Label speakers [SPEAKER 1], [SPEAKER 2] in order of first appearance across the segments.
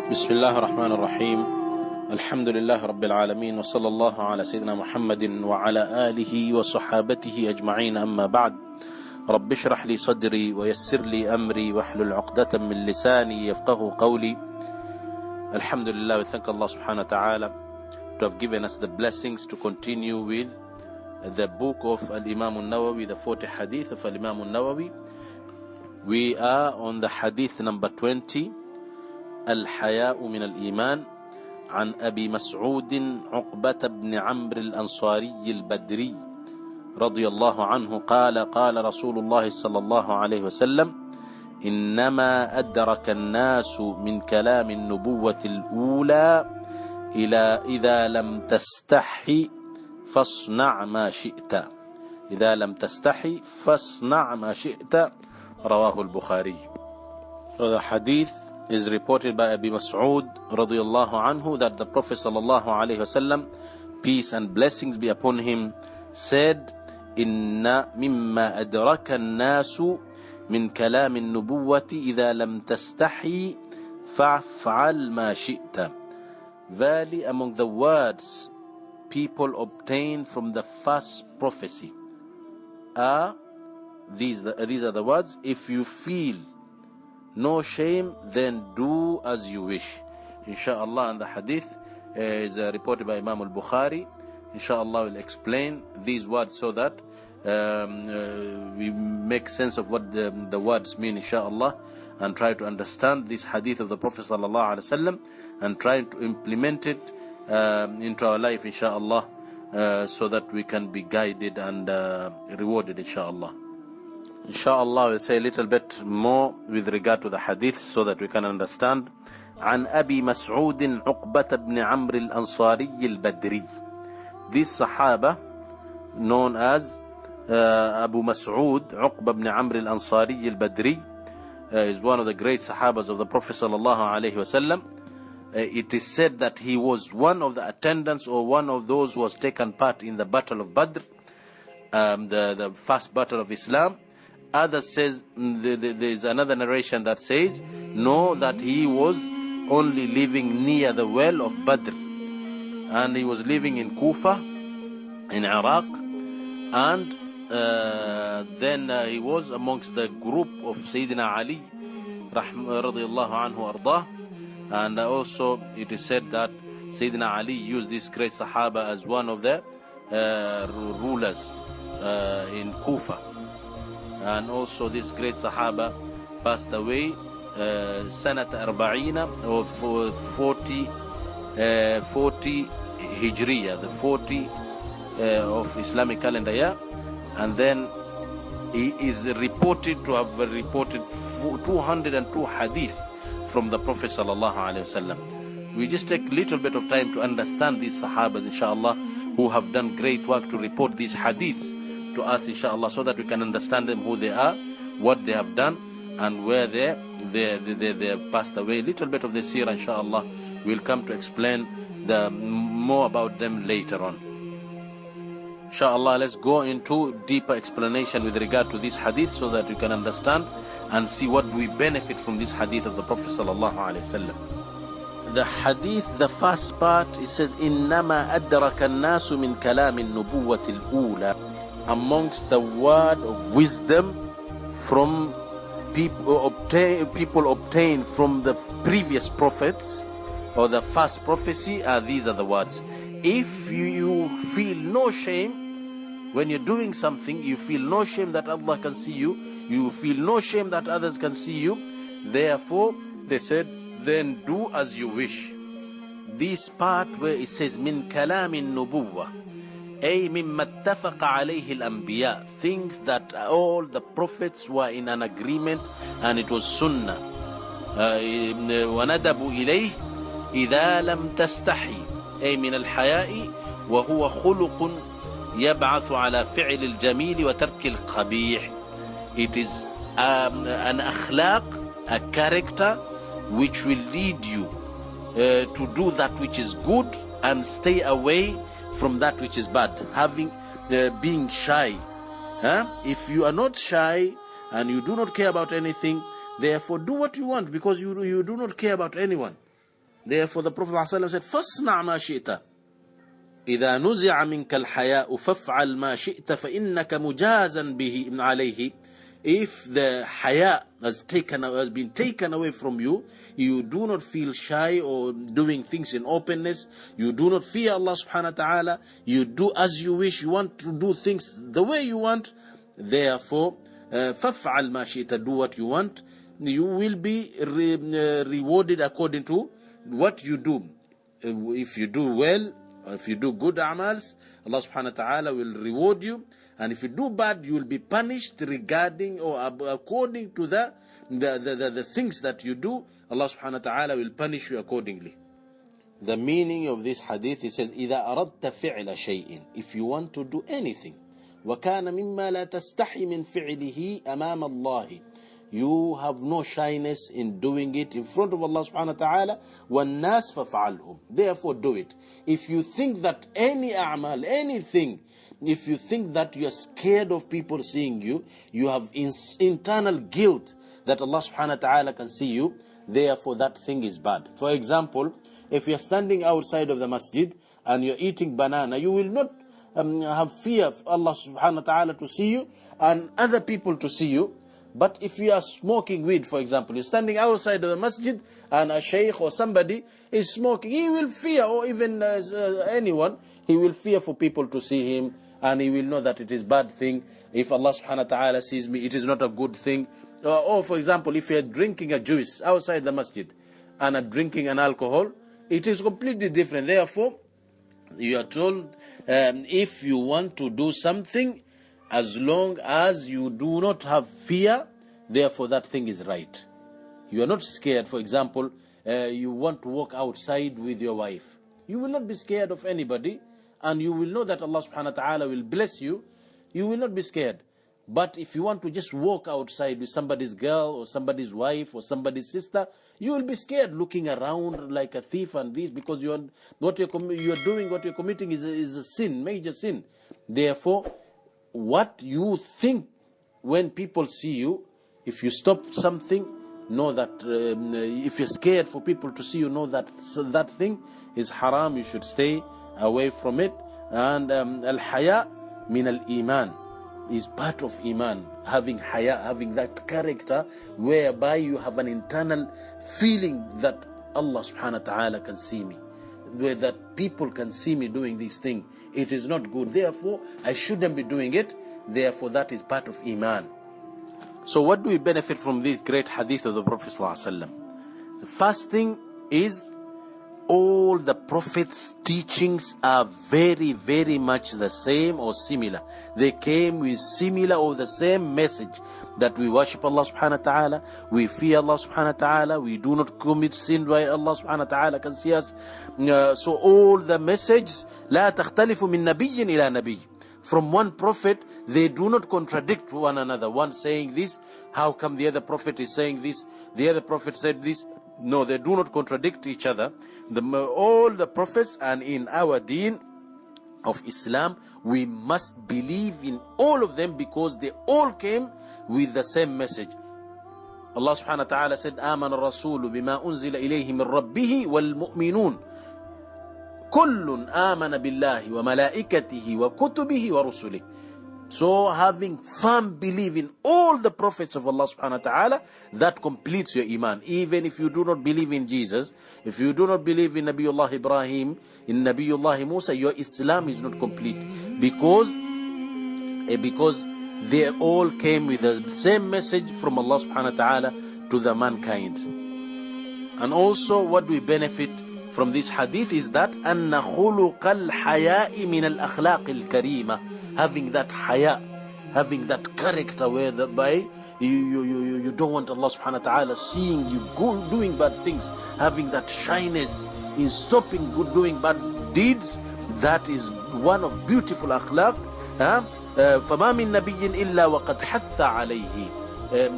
[SPEAKER 1] بسم الله الرحمن الرحيم. الحمد لله رب العالمين، وصلى الله على سيدنا محمد وعلى آله وصحابته أجمعين، أما بعد. رب اشرح لي صدري ويسر لي أمري واحلل عقدة من لساني يفقه قولي. Alhamdulillah, we thank Allah subhanahu wa ta'ala to have given us the blessings to continue with the book of Al-Imam al-Nawawi, the 40 hadith of Al-Imam al-Nawawi. We are on the hadith number 20, الحياء من الإيمان، عن أبي مسعود عقبة بن عمرو الأنصاري البدري رضي الله عنه قال: قال رسول الله صلى الله عليه وسلم: إنما أدرك الناس من كلام النبوة الأولى إذا لم تستحي فاصنع ما شئت. إذا لم تستحي فاصنع ما شئت. رواه البخاري. So the hadith is reported by Abi Mas'ud radiyallahu anhu that the Prophet sallallahu alayhi wasallam, peace and blessings be upon him, said: Inna mimma adraka an-nasu min kalam an-nubuwwati idha lam tastahi fa'f'al ma shi'ta. Verily, among the words people obtain from the first prophecy are these are the words: if you feel no shame, then do as you wish. Insha'Allah, and the hadith is reported by Imam al-Bukhari. Insha'Allah, we'll explain these words so that we make sense of what the words mean, Insha'Allah, and try to understand this hadith of the Prophet sallallahu alaihi wasallam and try to implement it into our life, Insha'Allah, so that we can be guided and rewarded, Insha'Allah. Inshallah, we'll say a little bit more with regard to the hadith so that we can understand. عن أبي مسعود عقبة بن عمرو الأنصاري البدري. This Sahaba, known as Abu Mas'ud Uqba ibn Amr al-Ansari al-Badri, is one of the great Sahabas of the Prophet sallallahu alaihi wasallam. It is said that he was one of the attendants or one of those who was taken part in the Battle of Badr, the first battle of Islam. Others says, there is another narration that says, no, that he was only living near the well of Badr, and he was living in Kufa in Iraq, and then he was amongst the group of Sayyidina Ali radiyallahu anhu ardah. And also it is said that Sayyidina Ali used this great Sahaba as one of the rulers in Kufa. And also this great Sahaba passed away Sanat Arba'ina, or 40 Hijriya, the 40 of Islamic calendar year. And then he is reported to have reported 202 hadith from the Prophet sallallahu alaihi wasallam. We just take a little bit of time to understand these Sahabas, inshallah, who have done great work to report these hadiths to us, inshallah, so that we can understand them, who they are, what they have done, and where they have passed away. A little bit of this here, inshallah, we'll come to explain more about them later on. Inshallah, let's go into deeper explanation with regard to this hadith so that you can understand and see what we benefit from this hadith of the Prophet sallallahu alaihi wasallam. The hadith, the first part, it says, إِنَّمَا أَدْرَكَ النَّاسُ مِنْ كَلَامِ النُّبُوَّةِ الْأُولَى. Amongst the word of wisdom from people obtained from the previous prophets or the first prophecy, these are the words: if you feel no shame when you're doing something, you feel no shame that Allah can see you, you feel no shame that others can see you, therefore they said, then do as you wish. This part where it says min kalamin nubuwwah, أي مما اتفق عليه الأنبياء, things that all the prophets were in an agreement and it was sunnah. وندبوا إليه إذا لم تستحي أي من الحياء وهو خلق يبعث على فعل الجميل وترك القبيح. It is an akhlaq, a character which will lead you to do that which is good and stay away from that which is bad. Being shy. If you are not shy and you do not care about anything, therefore do what you want, because you do not care about anyone. Therefore the Prophet ﷺ said, فَاصْنَعْ مَا شِئْتَ إِذَا نُزِعَ مِنْكَ الْحَيَاءُ فَافْعَلْ مَا شِئْتَ فَإِنَّكَ مُجَازًا بِهِ عَلَيْهِ. If the haya has been taken away from you, you do not feel shy or doing things in openness, you do not fear Allah subhanahu wa ta'ala, you do as you wish, you want to do things the way you want, therefore, فَافْعَلْ مَا شِئْتَ, do what you want, you will be rewarded according to what you do. If you do well, or if you do good amals, Allah subhanahu wa ta'ala will reward you. And if you do bad, you will be punished regarding or according to the things that you do. Allah subhanahu wa ta'ala will punish you accordingly. The meaning of this hadith, he says, إِذَا أَرَدْتَ فِعْلَ شَيْءٍ, if you want to do anything, وَكَانَ مِمَّا لَا تَسْتَحِي مِنْ فِعْلِهِ أَمَامَ اللَّهِ, you have no shyness in doing it in front of Allah subhanahu wa ta'ala, وَالنَّاسِ فَفْعَلْهُمْ, therefore do it. If you think that any a'mal, anything, if you think that you are scared of people seeing you, you have internal guilt that Allah subhanahu wa ta'ala can see you, therefore that thing is bad. For example, if you are standing outside of the masjid and you are eating banana, you will not have fear of Allah subhanahu wa ta'ala to see you and other people to see you. But if you are smoking weed, for example, you're standing outside of the masjid and a shaykh or somebody is smoking, he will fear, or even anyone, he will fear for people to see him, and he will know that it is bad thing. If Allah subhanahu wa ta'ala sees me, it is not a good thing. Or for example, if you are drinking a juice outside the masjid and are drinking an alcohol, it is completely different. Therefore, you are told, if you want to do something, as long as you do not have fear, therefore that thing is right. You are not scared. For example, you want to walk outside with your wife. You will not be scared of anybody, and you will know that Allah subhanahu wa ta'ala will bless you. You will not be scared. But if you want to just walk outside with somebody's girl or somebody's wife or somebody's sister, you will be scared, looking around like a thief and this, because what you're committing is a sin, major sin. Therefore, what you think when people see you, if you stop something, know that if you're scared for people to see you, know that that thing is haram. You should stay away from it. And al-haya min al-iman is part of iman. Having haya, having that character whereby you have an internal feeling that Allah subhanahu wa ta'ala can see me, where that people can see me doing this thing. It is not good, therefore I shouldn't be doing it. Therefore that is part of iman. So what do we benefit from this great hadith of the Prophet ﷺ? The first thing is, all the Prophet's teachings are very, very much the same or similar. They came with similar or the same message, that we worship Allah subhanahu wa ta'ala, we fear Allah subhanahu wa ta'ala, we do not commit sin while Allah subhanahu wa ta'ala can see us. So all the messages, لا تختلف من نبي إلى نبي. From one prophet, they do not contradict one another. One saying this, how come the other prophet is saying this? The other prophet said this. No, they do not contradict each other. All the prophets, and in our deen of Islam, we must believe in all of them because they all came with the same message. Allah subhanahu wa ta'ala said, آمن الرسول بما أنزل إليه من ربه والمؤمنون كل آمن بالله وملائكته وكتبه ورسله. So having firm belief in all the prophets of Allah subhanahu wa ta'ala, that completes your iman. Even if you do not believe in Jesus, if you do not believe in Nabiullah Ibrahim, in Nabiullah Musa, your Islam is not complete. Because they all came with the same message from Allah subhanahu wa ta'ala to the mankind. And also what we benefit from this hadith is that أن خلق الحياء من الأخلاق الكريمة. Having that haya, having that character whereby you don't want Allah subhanahu wa ta'ala seeing you doing bad things, having that shyness in stopping doing bad deeds, that is one of beautiful akhlaq. فما من نبي إلا وقد حث عليه.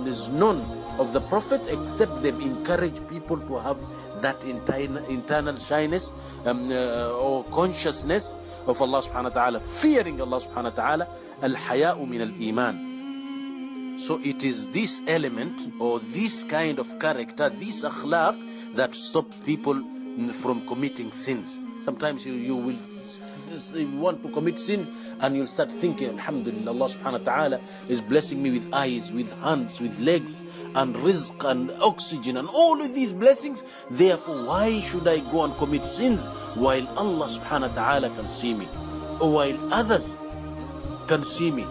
[SPEAKER 1] There's none of the Prophet except they've encouraged people to have that internal shyness or consciousness of Allah subhanahu wa ta'ala, fearing Allah subhanahu wa ta'ala. Al-haya'u min al-iman. So it is this element or this kind of character, this akhlaq, that stops people from committing sins. Sometimes you will want to commit sins and you'll start thinking, Alhamdulillah, Allah subhanahu wa ta'ala is blessing me with eyes, with hands, with legs, and rizq, and oxygen, and all of these blessings. Therefore, why should I go and commit sins while Allah subhanahu wa ta'ala can see me, or while others can see me?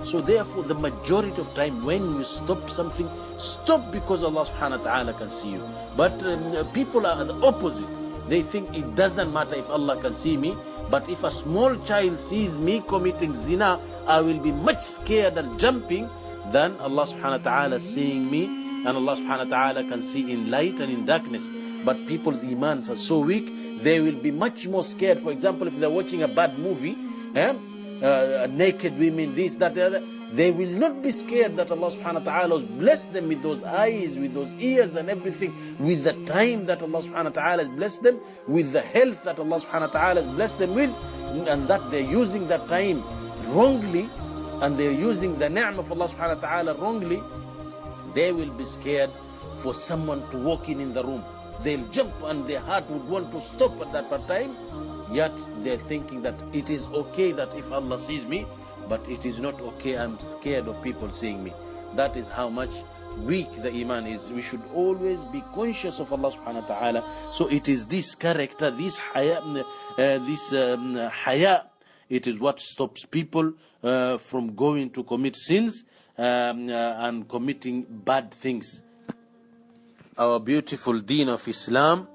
[SPEAKER 1] So therefore, the majority of time when you stop something, stop because Allah subhanahu wa ta'ala can see you. But people are the opposite. They think it doesn't matter if Allah can see me, but if a small child sees me committing zina, I will be much scared and jumping than Allah subhanahu wa ta'ala seeing me, and Allah subhanahu wa ta'ala can see in light and in darkness. But people's imans are so weak, they will be much more scared. For example, if they're watching a bad movie, naked women, this, that, the other, they will not be scared that Allah subhanahu wa ta'ala has blessed them with those eyes, with those ears and everything, with the time that Allah subhanahu wa ta'ala has blessed them, with the health that Allah subhanahu wa ta'ala has blessed them with, and that they're using that time wrongly, and they're using the ni'mah of Allah subhanahu wa ta'ala wrongly. They will be scared for someone to walk in the room. They'll jump and their heart would want to stop at that time, yet they're thinking that it is okay that if Allah sees me, but it is not okay, I'm scared of people seeing me. That is how much weak the iman is. We should always be conscious of Allah subhanahu wa ta'ala. So it is this character, this haya, it is what stops people from going to commit sins and committing bad things. Our beautiful deen of Islam,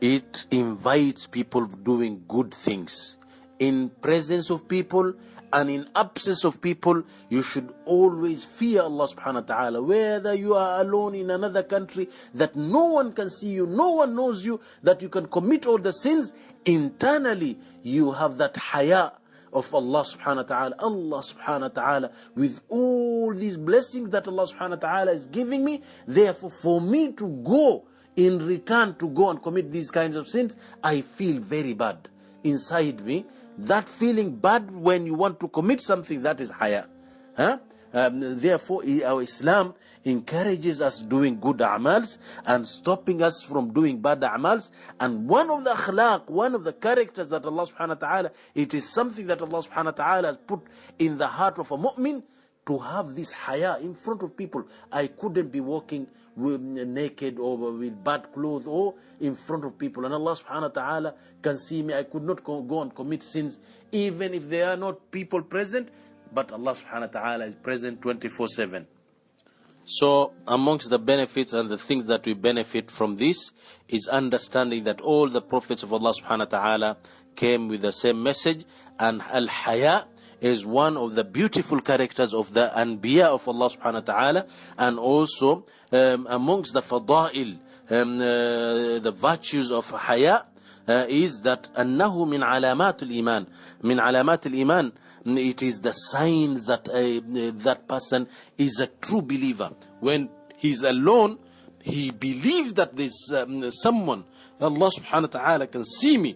[SPEAKER 1] it invites people doing good things. In presence of people and in absence of people, you should always fear Allah subhanahu wa ta'ala. Whether you are alone in another country, that no one can see you, no one knows you, that you can commit all the sins, internally you have that haya of Allah subhanahu wa ta'ala. Allah subhanahu wa ta'ala, with all these blessings that Allah subhanahu wa ta'ala is giving me, therefore for me to go in return to go and commit these kinds of sins, I feel very bad inside me. That feeling bad when you want to commit something, that is haya. Therefore, our Islam encourages us doing good a'mals and stopping us from doing bad a'mals. And one of the akhlaq, one of the characters that Allah subhanahu wa ta'ala, it is something that Allah subhanahu wa ta'ala has put in the heart of a mu'min, to have this haya in front of people. I couldn't be walking naked or with bad clothes or in front of people, and Allah subhanahu wa ta'ala can see me. I could not go and commit sins even if there are not people present, but Allah subhanahu wa ta'ala is present 24/7. So amongst the benefits and the things that we benefit from this is understanding that all the prophets of Allah subhanahu wa ta'ala came with the same message, and al-haya is one of the beautiful characters of the Anbiya of Allah subhanahu wa ta'ala. And also amongst the fada'il, the virtues of haya, is that annahu min alamatul iman. Min alamatul iman, it is the signs that that person is a true believer. When he's alone, he believes that there's someone, Allah subhanahu wa ta'ala can see me,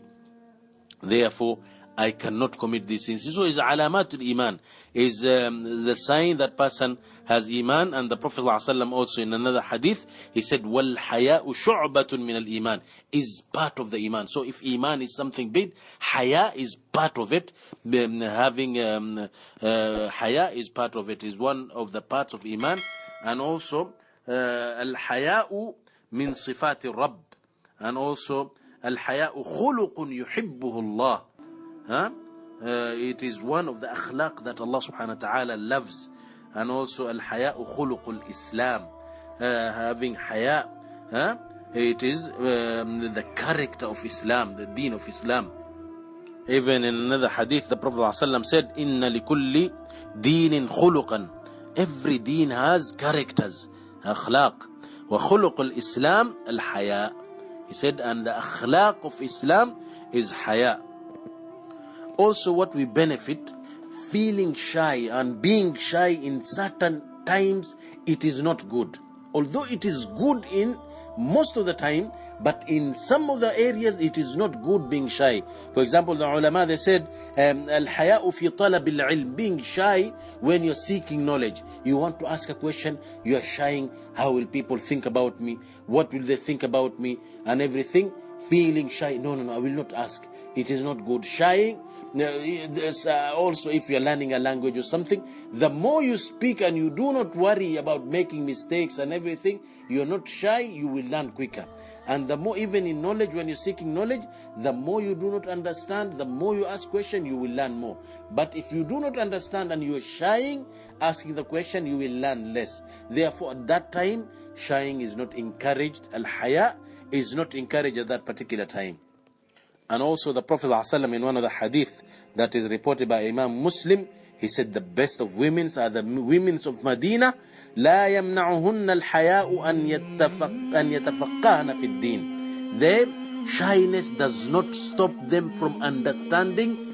[SPEAKER 1] therefore I cannot commit these sins. So is alamatul iman, is the sign that person has iman. And the Prophet ﷺ also in another hadith, he said, wal haya'u shu'batun min al iman, is part of the iman. So if iman is something big, haya is part of it. Having haya is part of it, is one of the parts of iman. And also al haya'u min sifati rabb, and also al haya'u khuluqun yuhibbuhu Allah. It is one of the akhlaq that Allah subhanahu wa ta'ala loves. And also al-haya'u khuluqul Islam. Having haya, it is the character of Islam, the deen of Islam. Even in another hadith, the Prophet ﷺ said, inna likulli deenin khuluqan. Every deen has characters, akhlaq. Wa khuluqul Islam al-haya. He said, and the akhlaq of Islam is haya. Also what we benefit, feeling shy and being shy in certain times, it is not good. Although it is good in most of the time, but in some of the areas it is not good being shy. For example, the ulama, they said, al-haya'u fi talab al-ilm, being shy when you're seeking knowledge. You want to ask a question, you are shying. How will people think about me? What will they think about me? And everything. feeling shy. No, I will not ask. It is not good. Shying, also if you're learning a language or something, the more you speak and you do not worry about making mistakes and everything, you're not shy, you will learn quicker. And the more, even in knowledge, when you're seeking knowledge, the more you do not understand, the more you ask question, you will learn more. But if you do not understand and you're shying, asking the question, you will learn less. Therefore, at that time, shying is not encouraged. Al-haya is not encouraged at that particular time. And also the Prophet ﷺ, in one of the hadith that is reported by Imam Muslim, he said the best of women are the women of Medina. لا يمنعهن الحياء أن يتفقهن في الدين. Their shyness does not stop them from understanding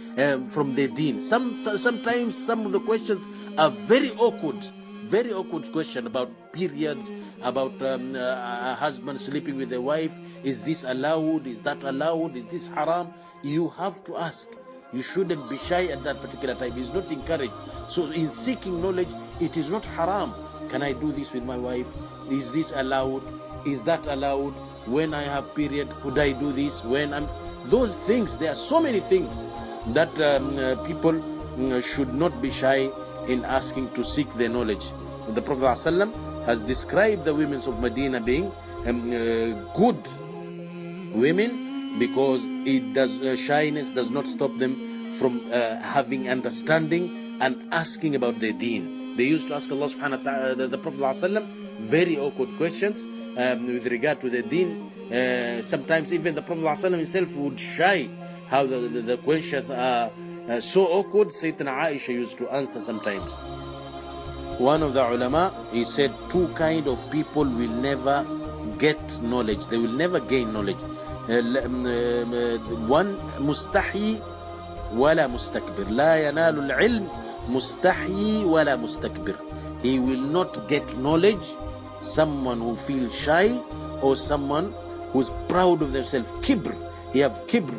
[SPEAKER 1] from the deen. Sometimes some of the questions are very awkward. Very awkward question about periods, about a husband sleeping with a wife. Is this allowed? Is that allowed? Is this haram? You have to ask. You shouldn't be shy at that particular time. It's not encouraged. So in seeking knowledge, it is not haram. Can I do this with my wife? Is this allowed? Is that allowed? When I have period, could I do this? Those things, there are so many things that people should not be shy in asking to seek their knowledge. The Prophet ﷺ has described the women of Medina being good women because shyness does not stop them from having understanding and asking about their deen. They used to ask Allah subhanahu wa ta'ala, the Prophet ﷺ, very awkward questions with regard to the deen. Sometimes even the Prophet ﷺ himself would shy how the questions are so awkward. Sayyidina Aisha used to answer sometimes. One of the ulama, he said, two kind of people will never get knowledge. They will never gain knowledge. One, mustahi wala mustakbir. La yanalu al-ilm mustahi wala mustakbir. He will not get knowledge. Someone who feels shy or someone who's proud of themselves. Kibr. He have kibr.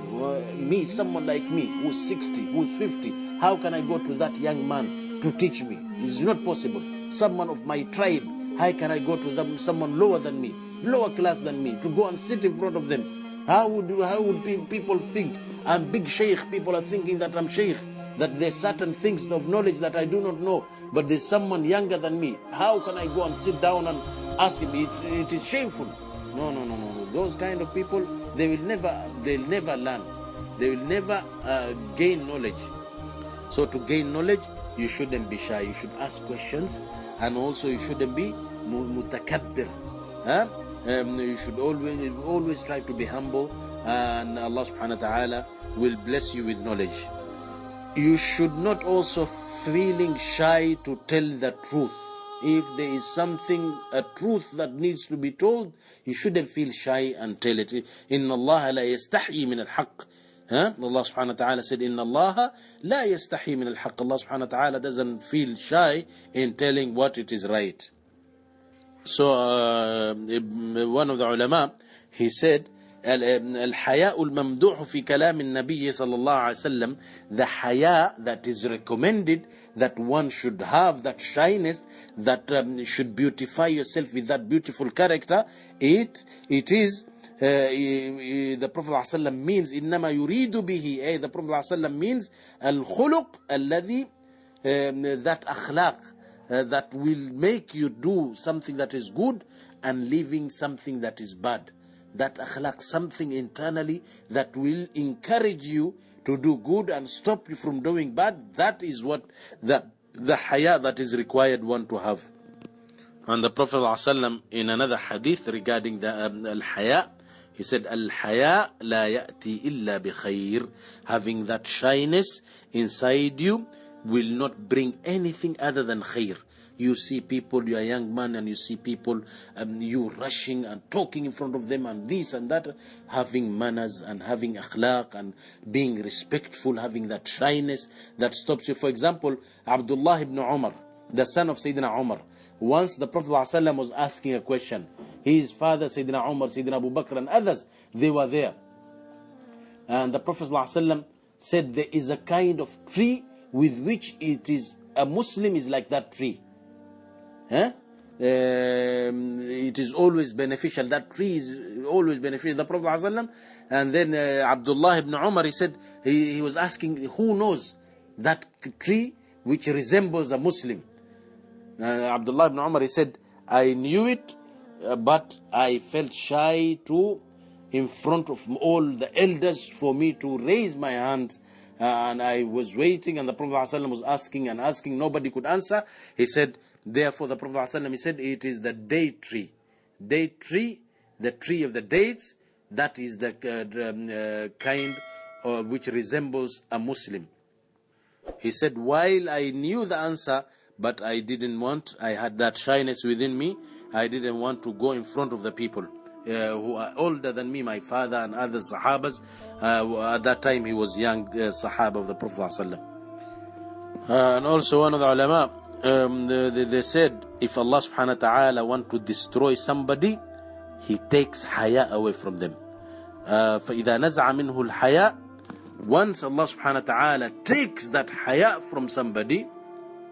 [SPEAKER 1] Me, someone like me, who's 60, who's 50. How can I go to that young man to teach me? It's not possible. Someone of my tribe, how can I go to them, someone lower than me, lower class than me, to go and sit in front of them? How would people think I'm big sheikh? People are thinking that I'm sheikh, that there's certain things of knowledge that I do not know, but there's someone younger than me. How can I go and sit down and ask him? It is shameful. No. Those kind of people, they'll never learn. They will never gain knowledge. So to gain knowledge, you shouldn't be shy. You should ask questions, and also you shouldn't be mutakabbir. You should always try to be humble, and Allah subhanahu wa ta'ala will bless you with knowledge. You should not also feeling shy to tell the truth. If there is something, a truth that needs to be told, you shouldn't feel shy and tell it. Inna Allah la yastahi min al-haqq. Allah subhanahu wa ta'ala said, Inna Allah la yastahi min al-haqq. Allah subhanahu wa ta'ala doesn't feel shy in telling what it is right. So one of the ulama, he said, الحياء الممدوح في كلام النبي صلى الله عليه وسلم, the haya that is recommended, that one should have, that shyness, that should beautify yourself with that beautiful character, it is the Prophet ﷺ means إنما يريد به, the Prophet ﷺ means الخلق الذي, that akhlaq that will make you do something that is good and leaving something that is bad. That akhlaq, something internally that will encourage you to do good and stop you from doing bad. That is what the haya that is required one to have. And the Prophet ﷺ in another hadith regarding the al-haya, he said, al-haya la ya'ti illa bi khair. Having that shyness inside you will not bring anything other than khair. You see people, you're a young man, and you see people, you rushing and talking in front of them and this and that, having manners and having akhlaq and being respectful, having that shyness that stops you. For example, Abdullah ibn Umar, the son of Sayyidina Umar, once the Prophet ﷺ was asking a question. His father, Sayyidina Umar, Sayyidina Abu Bakr and others, they were there. And the Prophet ﷺ said, there is a kind of tree with which it is, a Muslim is like that tree. It is always beneficial. That tree is always benefited the Prophet ﷺ. And then Abdullah ibn Umar, he said, he was asking, who knows that tree which resembles a Muslim? Abdullah ibn Umar, he said, I knew it, but I felt shy to, in front of all the elders, for me to raise my hand. And I was waiting, and the Prophet ﷺ was asking and asking, nobody could answer. He said, therefore the Prophet ﷺ, he said, it is the date tree. Date tree, the tree of the dates, that is the kind which resembles a Muslim. He said, while I knew the answer, but I didn't want, I had that shyness within me, I didn't want to go in front of the people who are older than me, my father and other Sahabas. At that time he was young Sahaba of the Prophet ﷺ. And also one of the ulama, they said, if Allah subhanahu wa ta'ala want to destroy somebody, He takes haya away from them. فَإِذَا نَزَعَ مِنْهُ الْحَيَاء, once Allah subhanahu wa ta'ala takes that haya from somebody,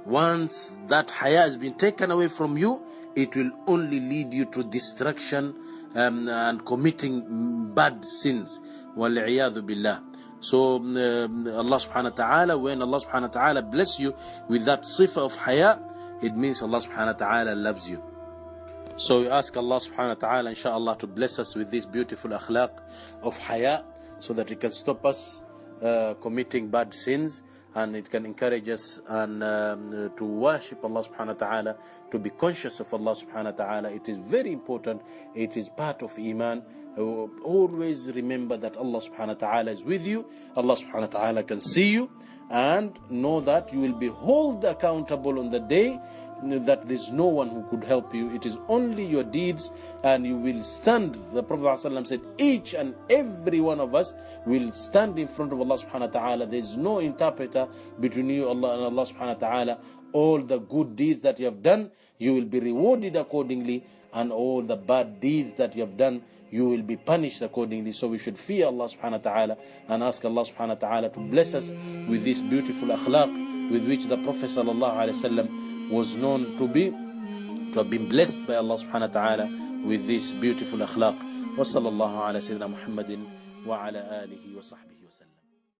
[SPEAKER 1] once that haya has been taken away from you, it will only lead you to destruction and committing bad sins. وَالْعِيَاذُ بِاللَّهِ. So Allah subhanahu wa ta'ala, when Allah subhanahu wa ta'ala bless you with that sifa of haya, it means Allah subhanahu wa ta'ala loves you. So we ask Allah subhanahu wa ta'ala, inshallah, to bless us with this beautiful akhlaq of haya, so that it can stop us committing bad sins, and it can encourage us and to worship Allah subhanahu wa ta'ala, to be conscious of Allah subhanahu wa ta'ala. It is very important. It is part of Iman. Always remember that Allah subhanahu wa ta'ala is with you. Allah subhanahu wa ta'ala can see you, and know that you will be held accountable on the day that there's no one who could help you. It is only your deeds, and you will stand. The Prophet ﷺ said, each and every one of us will stand in front of Allah subhanahu wa ta'ala. There's no interpreter between you and Allah subhanahu wa ta'ala. All the good deeds that you have done, you will be rewarded accordingly, and all the bad deeds that you have done, you will be punished accordingly. So we should fear Allah subhanahu wa ta'ala and ask Allah subhanahu wa ta'ala to bless us with this beautiful akhlaq with which the Prophet sallallahu alaihi wasallam was known to have been blessed by Allah subhanahu wa ta'ala with this beautiful akhlaq. Wa sallallahu ala sayyidina Muhammadin wa ala alihi wa sahbihi.